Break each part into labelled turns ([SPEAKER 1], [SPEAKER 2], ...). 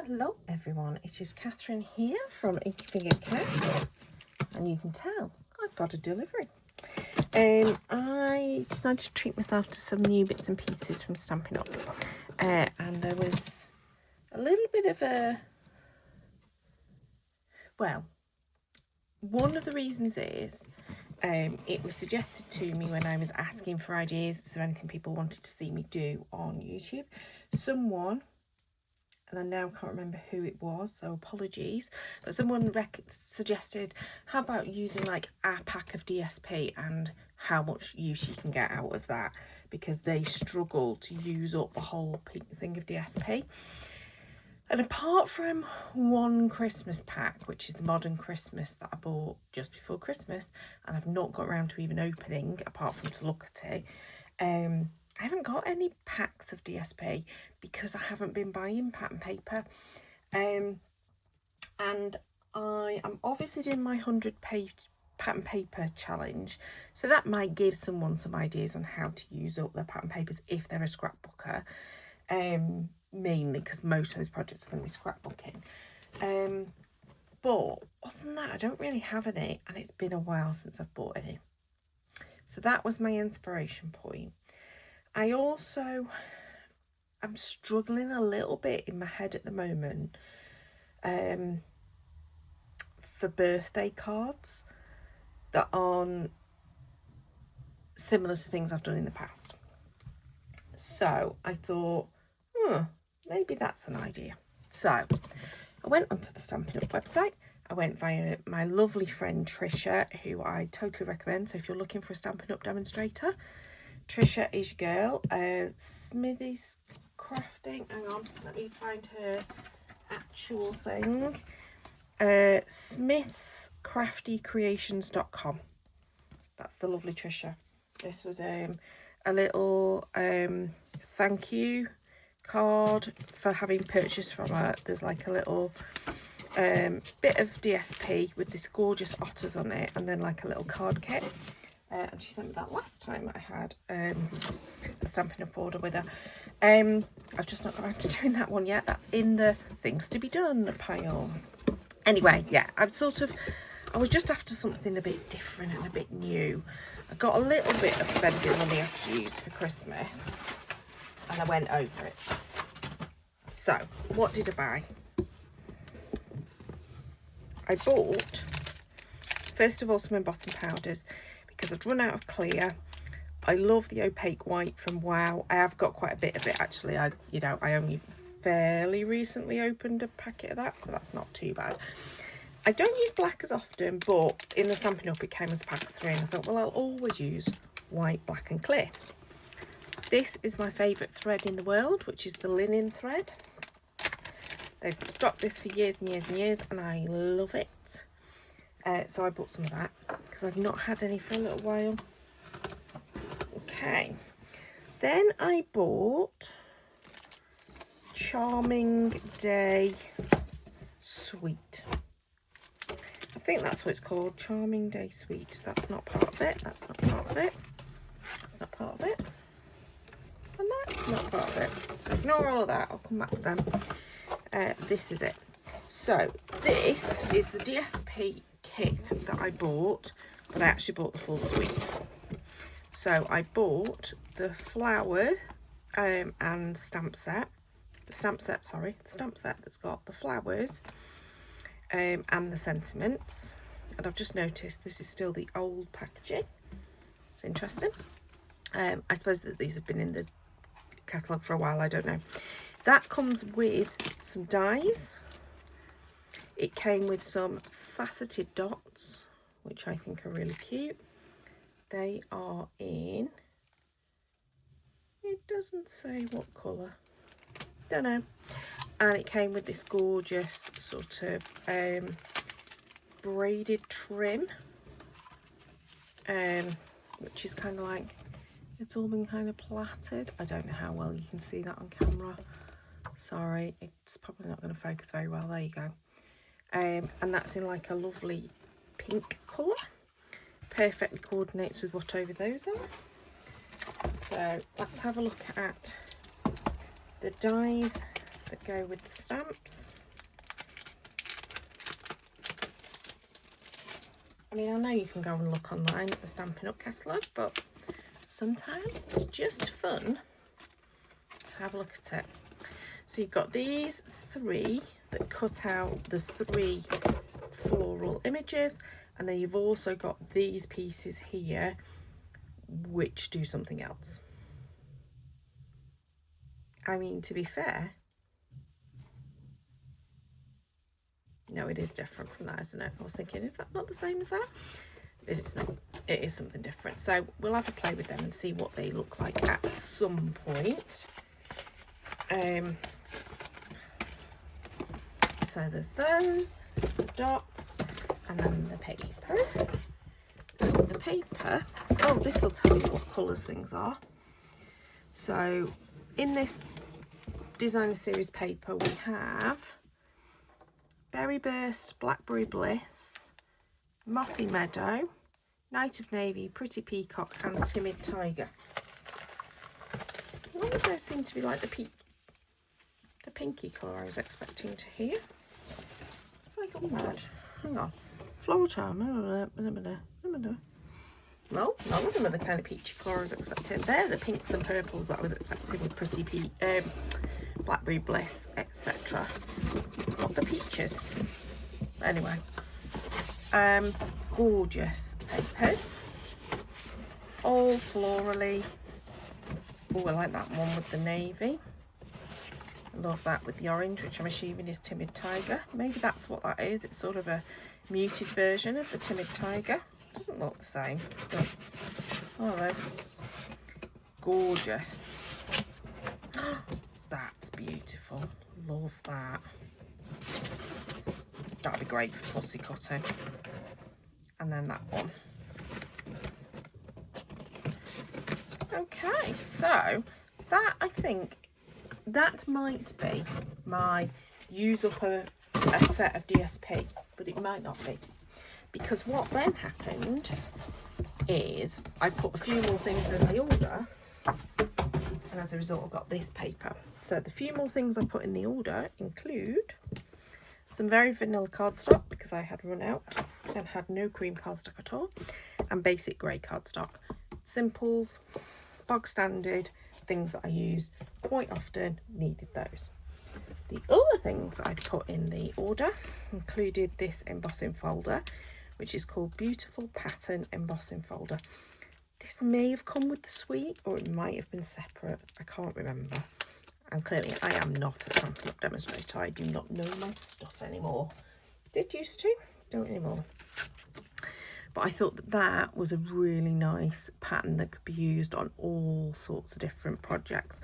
[SPEAKER 1] Hello everyone, it is Catherine here from Inky Finger Cat, and you can tell I've got a delivery. I decided to treat myself to some new bits and pieces from Stampin' Up, and there was a little bit of a, well, one of the reasons is it was suggested to me when I was asking for ideas, is there anything people wanted to see me do on YouTube. Someone, and I now can't remember who it was, so apologies, but someone suggested, how about using like a pack of DSP and how much use you can get out of that, because they struggle to use up the whole thing of DSP. And apart from one Christmas pack, which is the Modern Christmas that I bought just before Christmas, and I've not got around to even opening apart from to look at it, I haven't got any packs of DSP because I haven't been buying pattern paper. And I am obviously doing my 100-page pattern paper challenge, so that might give someone some ideas on how to use up their pattern papers if they're a scrapbooker, mainly because most of those projects are going to be scrapbooking. But other than that, I don't really have any, and it's been a while since I've bought any. So that was my inspiration point. I also am struggling a little bit in my head at the moment for birthday cards that aren't similar to things I've done in the past. So I thought, maybe that's an idea. So I went onto the Stampin' Up website. I went via my lovely friend Trisha, who I totally recommend. So if you're looking for a Stampin' Up demonstrator, Trisha is your girl. Smithy's Crafting, hang on, let me find her actual thing. smithscraftycreations.com. That's the lovely Trisha. This was a little thank you card for having purchased from her. There's like a little bit of DSP with this gorgeous otters on it, and then like a little card kit. And she sent me that last time I had a Stampin' Up order with her. I've just not got around to doing that one yet. That's in the things to be done pile. Anyway, yeah, I was just after something a bit different and a bit new. I got a little bit of spending money I could use for Christmas, and I went over it. So, what did I buy? I bought, first of all, some embossing powders, because I'd run out of clear. I love the opaque white from Wow. I have got quite a bit of it actually. I only fairly recently opened a packet of that, so that's not too bad. I don't use black as often, but in the Stampin' Up it came as a pack of 3, and I thought, well, I'll always use white, black and clear. This is my favourite thread in the world, which is the linen thread. They've stocked this for years and years and years, and I love it. So I bought some of that because I've not had any for a little while. Okay, then I bought Charming Day Sweet. I think that's what it's called, Charming Day Sweet. That's not part of it. That's not part of it. That's not part of it. And that's not part of it. So ignore all of that. I'll come back to them. This is it. So this is the DSP kit that I bought, but I actually bought the full suite. So I bought the flower and stamp set. The stamp set that's got the flowers and the sentiments. And I've just noticed this is still the old packaging. It's interesting. I suppose that these have been in the catalogue for a while, I don't know. That comes with some dies. It came with some faceted dots, which I think are really cute. They are in, it doesn't say what colour, don't know. And it came with this gorgeous sort of braided trim, which is kind of like, it's all been kind of plaited. I don't know how well you can see that on camera. Sorry, it's probably not going to focus very well. There you go. And that's in like a lovely pink colour. Perfectly coordinates with whatever those are. So let's have a look at the dies that go with the stamps. I mean, I know you can go and look online at the Stampin' Up catalogue, but sometimes it's just fun to have a look at it. So you've got these 3 that cut out the 3 floral images, and then you've also got these pieces here which do something else. I mean, to be fair, no, it is different from that, isn't it? I was thinking, is that not the same as that? It is not. It is something different. So we'll have a play with them and see what they look like at some point. So there's those, the dots, and then the paper. And the paper, oh, this will tell you what colours things are. So in this designer series paper, we have Berry Burst, Blackberry Bliss, Mossy Meadow, Night of Navy, Pretty Peacock, and Timid Tiger. None of those seem to be like the pinky colour I was expecting to hear. I got mad. Hang on. Floral Charm. No, none of them are the kind of peachy colour I was expecting. They're the pinks and purples that I was expecting with Pretty Blackberry Bliss, etc. Not the peaches. Anyway, gorgeous papers, all florally. Oh, I like that one with the navy. I love that with the orange, which I'm assuming is Timid Tiger. Maybe that's what that is. It's sort of a muted version of the Timid Tiger. Doesn't look the same, but all right. Gorgeous. That's beautiful. Love that. That'd be great for fussy cutting. And then that one. Okay, so that, I think that might be my use up a set of DSP, but it might not be, because what then happened is I put a few more things in the order, and as a result I've got this paper. So the few more things I put in the order include some very vanilla cardstock, because I had run out and had no cream cardstock at all, and basic grey cardstock. Simples, bog standard, things that I use quite often, needed those. The other things I'd put in the order included this embossing folder, which is called Beautiful Pattern Embossing Folder. This may have come with the suite, or it might have been separate. I can't remember. And clearly I am not a Stampin' Up demonstrator. I do not know my stuff anymore. Did used to, don't anymore. But I thought that that was a really nice pattern that could be used on all sorts of different projects.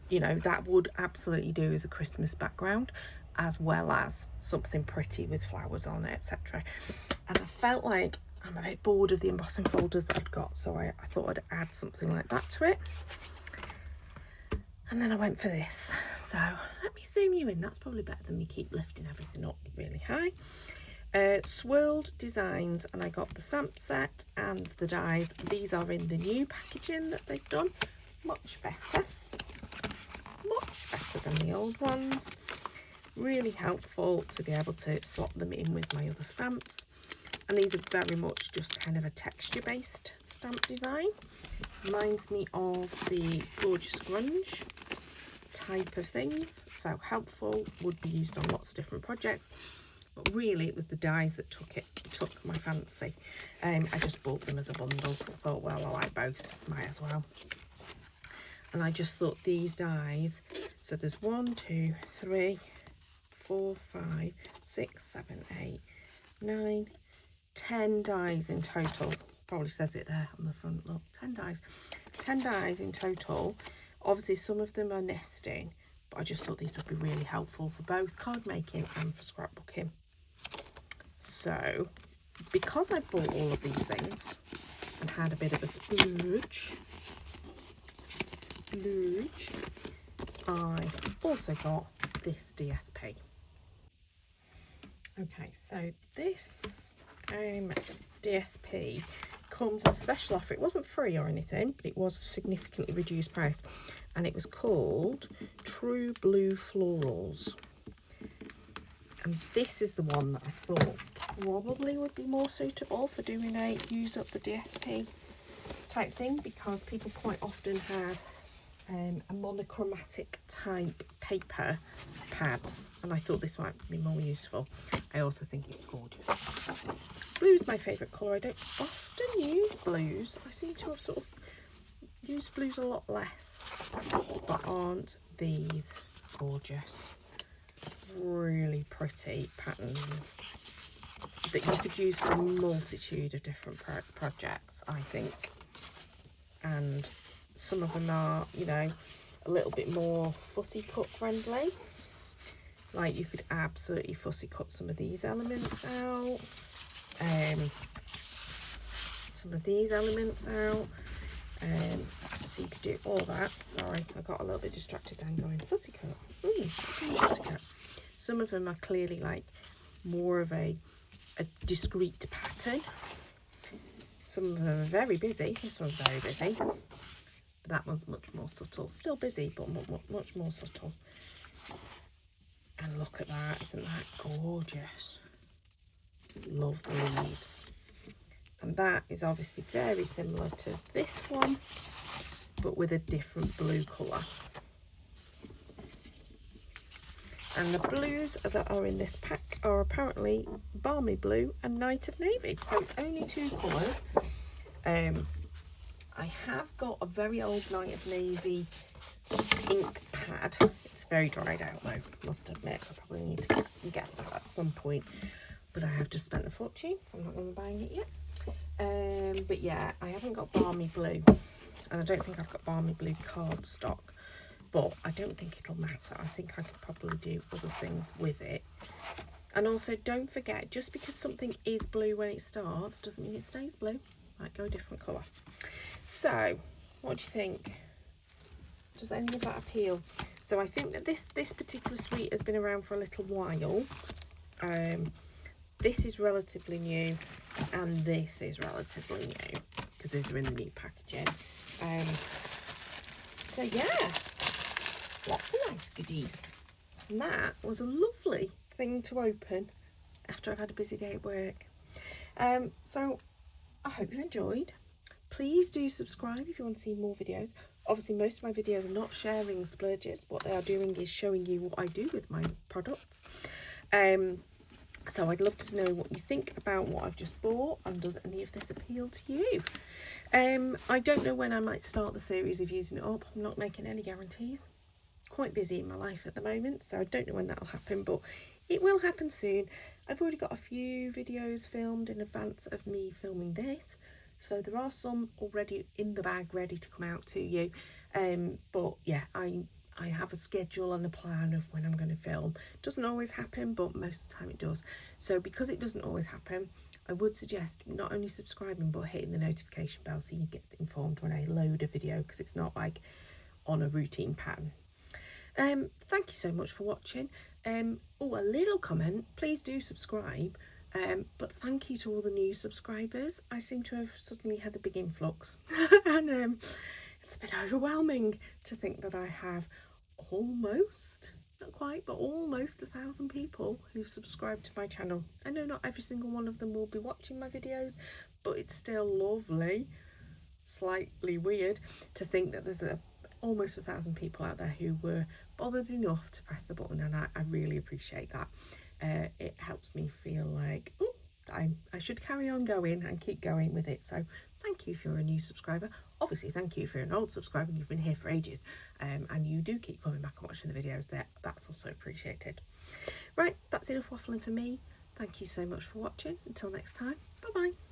[SPEAKER 1] You know, that would absolutely do as a Christmas background, as well as something pretty with flowers on it, etc. And I felt like I'm a bit bored of the embossing folders that I'd got, so I thought I'd add something like that to it. And then I went for this. So let me zoom you in. That's probably better than me keep lifting everything up really high. Swirled Designs, and I got the stamp set and the dies. These are in the new packaging that they've done. Much better than the old ones. Really helpful to be able to slot them in with my other stamps. And these are very much just kind of a texture based stamp design. Reminds me of the Gorgeous Grunge type of things, so helpful, would be used on lots of different projects. But really it was the dies that took my fancy. I just bought them as a bundle because I thought, well, I like both, might as well. And I just thought these dies, so there's 1, 2, 3, 4, 5, 6, 7, 8, 9, 10 dies in total. Probably says it there on the front, look, 10 dies in total. Obviously some of them are nesting, but I just thought these would be really helpful for both card making and for scrapbooking. So because I bought all of these things and had a bit of a splurge, I also got this DSP. Okay, so this DSP comes as a special offer. It wasn't free or anything, but it was a significantly reduced price, and it was called True Blue Florals. And this is the one that I thought probably would be more suitable for doing a use up the DSP type thing, because people quite often have a monochromatic type paper pads, and I thought this might be more useful. I also think it's gorgeous. Blue's my favourite colour. I don't often use blues. I seem to have sort of used blues a lot less. But aren't these gorgeous? Really pretty patterns that you could use for a multitude of different projects, I think. And some of them are, you know, a little bit more fussy cut friendly. Like you could absolutely fussy cut some of these elements out. Some of these elements out. So you could do all that. Sorry, I got a little bit distracted then going fussy cut. Fussy cut. Some of them are clearly like more of a discrete pattern. Some of them are very busy. This one's very busy. But that one's much more subtle. Still busy, but much more subtle. And look at that. Isn't that gorgeous? Love the leaves. And that is obviously very similar to this one, but with a different blue colour. And the blues that are in this pack are apparently Balmy Blue and Night of Navy. So it's only 2 colours. I have got a very old Night of Navy ink pad. It's very dried out though, must admit. I probably need to get that at some point. But I have just spent a fortune, so I'm not going to be buying it yet. But yeah, I haven't got Balmy Blue. And I don't think I've got Balmy Blue cardstock. But I don't think it'll matter. I think I could probably do other things with it. And also, don't forget, just because something is blue when it starts doesn't mean it stays blue. Might go a different colour. So, what do you think? Does any of that appeal? So I think that this particular suite has been around for a little while. This is relatively new, and this is relatively new because these are in the new packaging. So yeah, lots of nice goodies. And that was a lovely thing to open after I've had a busy day at work. So I hope you enjoyed. Please do subscribe if you want to see more videos. Obviously, most of my videos are not sharing splurges. What they are doing is showing you what I do with my products. So I'd love to know what you think about what I've just bought, and does any of this appeal to you? I don't know when I might start the series of using it up. I'm not making any guarantees. Quite busy in my life at the moment, so I don't know when that'll happen, but it will happen soon. I've already got a few videos filmed in advance of me filming this, so there are some already in the bag ready to come out to you. But yeah, I have a schedule and a plan of when I'm going to film. Doesn't always happen, but most of the time it does. So because it doesn't always happen, I would suggest not only subscribing but hitting the notification bell so you get informed when I load a video, because it's not like on a routine pattern. Thank you so much for watching. Oh, a little comment, please do subscribe. But thank you to all the new subscribers. I seem to have suddenly had a big influx. And it's a bit overwhelming to think that I have almost, not quite, but almost 1,000 people who've subscribed to my channel. I know not every single one of them will be watching my videos, but it's still lovely, slightly weird to think that there's almost 1,000 people out there who were bothered enough to press the button, and I really appreciate that. It helps me feel like, oh, I should carry on going and keep going with it. So thank you if you're a new subscriber. Obviously, thank you if you're an old subscriber and you've been here for ages, and you do keep coming back and watching the videos. That's also appreciated. Right, that's enough waffling for me. Thank you so much for watching. Until next time, bye bye.